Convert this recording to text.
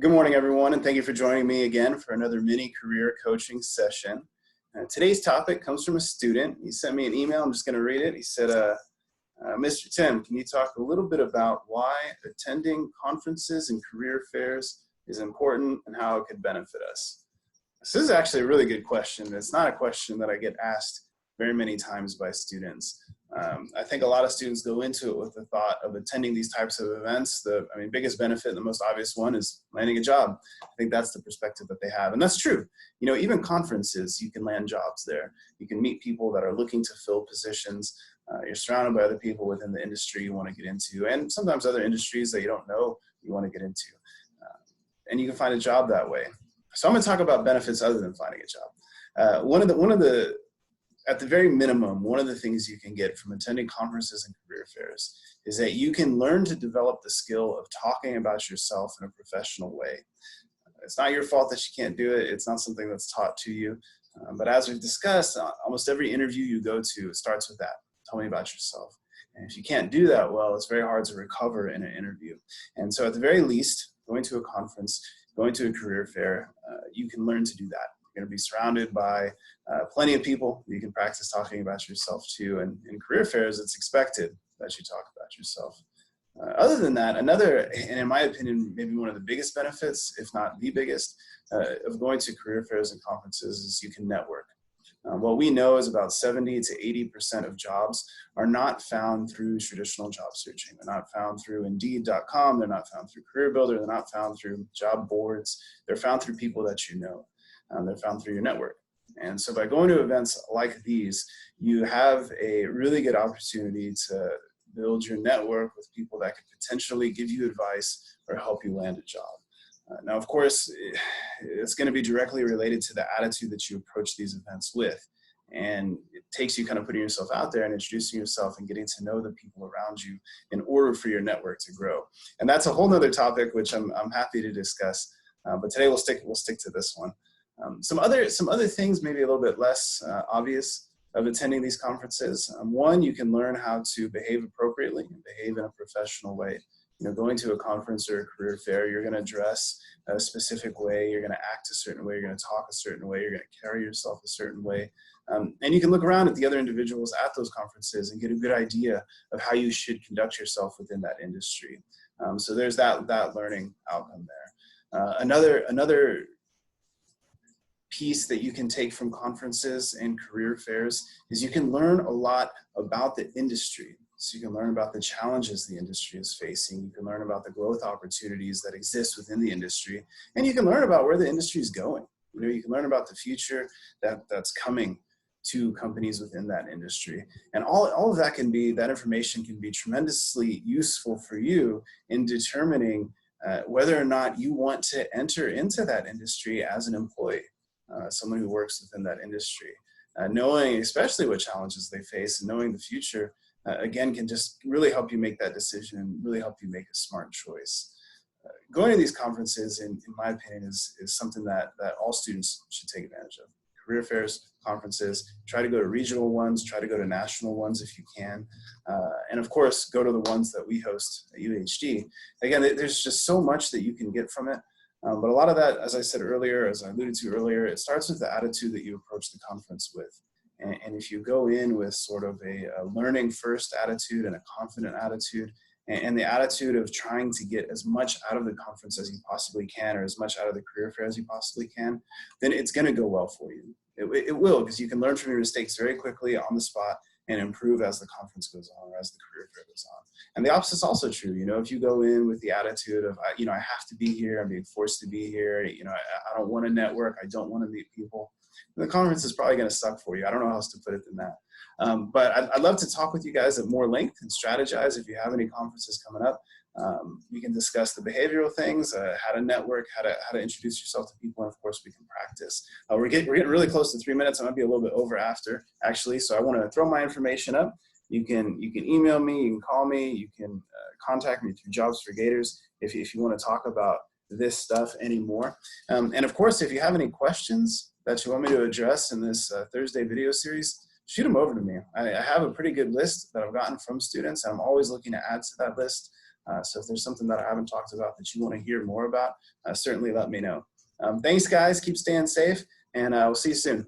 Good morning, everyone, and thank you for joining me again for another mini career coaching session. Today's topic comes from a student. He sent me an email. I'm just going to read it. He said, Mr. Tim, can you talk a little bit about why attending conferences and career fairs is important and how it could benefit us? This is actually a really good question. It's not a question that I get asked very many times by students. I think a lot of students go into it with the thought of attending these types of events. The biggest benefit, the most obvious one, is landing a job. I think that's the perspective that they have, and that's true. You know, even conferences, you can land jobs there. You can meet people that are looking to fill positions. You're surrounded by other people within the industry you want to get into, and sometimes other industries that you don't know you want to get into. And you can find a job that way. So I'm going to talk about benefits other than finding a job. At the very minimum, one of the things you can get from attending conferences and career fairs is that you can learn to develop the skill of talking about yourself in a professional way. It's not your fault that you can't do it. It's not something that's taught to you. But as we've discussed, almost every interview you go to, it starts with that. Tell me about yourself. And if you can't do that well, it's very hard to recover in an interview. And so at the very least, going to a conference, going to a career fair, you can learn to do that. You're going to be surrounded by plenty of people you can practice talking about yourself to, and in career fairs, it's expected that you talk about yourself. Other than that, another, and in my opinion, maybe one of the biggest benefits, if not the biggest, of going to career fairs and conferences is you can network. What we know is about 70 to 80% of jobs are not found through traditional job searching. They're not found through Indeed.com. They're not found through CareerBuilder. They're not found through job boards. They're found through people that you know. They're found through your network. And so by going to events like these, you have a really good opportunity to build your network with people that could potentially give you advice or help you land a job. Now, of course, it's going to be directly related to the attitude that you approach these events with. And it takes you kind of putting yourself out there and introducing yourself and getting to know the people around you in order for your network to grow. And that's a whole nother topic, which I'm happy to discuss. But today we'll stick to this one. Some other things maybe a little bit less obvious of attending these conferences. One, you can learn how to behave appropriately and behave in a professional way. You know, going to a conference or a career fair, you're going to dress a specific way, you're going to act a certain way, you're going to talk a certain way, you're going to carry yourself a certain way. And you can look around at the other individuals at those conferences and get a good idea of how you should conduct yourself within that industry. So there's that learning outcome there. Another piece that you can take from conferences and career fairs is you can learn a lot about the industry. So you can learn about the challenges the industry is facing. You can learn about the growth opportunities that exist within the industry, and you can learn about where the industry is going. You know, you can learn about the future that's coming to companies within that industry. And all of that information can be tremendously useful for you in determining whether or not you want to enter into that industry as an employee. Someone who works within that industry. Knowing especially what challenges they face and knowing the future, again, can just really help you make that decision and really help you make a smart choice. Going to these conferences, in my opinion, is something that all students should take advantage of. Career fairs, conferences, try to go to regional ones, try to go to national ones if you can. And of course, go to the ones that we host at UHD. Again, there's just so much that you can get from it. But a lot of that, as I said earlier, as I alluded to earlier, it starts with the attitude that you approach the conference with. And if you go in with sort of a learning first attitude and a confident attitude, and the attitude of trying to get as much out of the conference as you possibly can, or as much out of the career fair as you possibly can, then it's going to go well for you. It will, because you can learn from your mistakes very quickly on the spot and improve as the conference goes on or as the career fair goes on. And the opposite is also true. You know, if you go in with the attitude of, I have to be here, I'm being forced to be here, I don't want to network, I don't want to meet people, the conference is probably going to suck for you. I don't know how else to put it than that. But I'd love to talk with you guys at more length and strategize if you have any conferences coming up. We can discuss the behavioral things, how to network, how to introduce yourself to people, and of course we can practice. We're getting really close to 3 minutes. I might be a little bit over after, actually, so I want to throw my information up. You can email me, you can call me, you can contact me through Jobs for Gators if you want to talk about this stuff anymore. And of course, if you have any questions that you want me to address in this Thursday video series, shoot them over to me. I have a pretty good list that I've gotten from students, and I'm always looking to add to that list. So if there's something that I haven't talked about that you want to hear more about, certainly let me know. Thanks, guys. Keep staying safe, and we'll see you soon.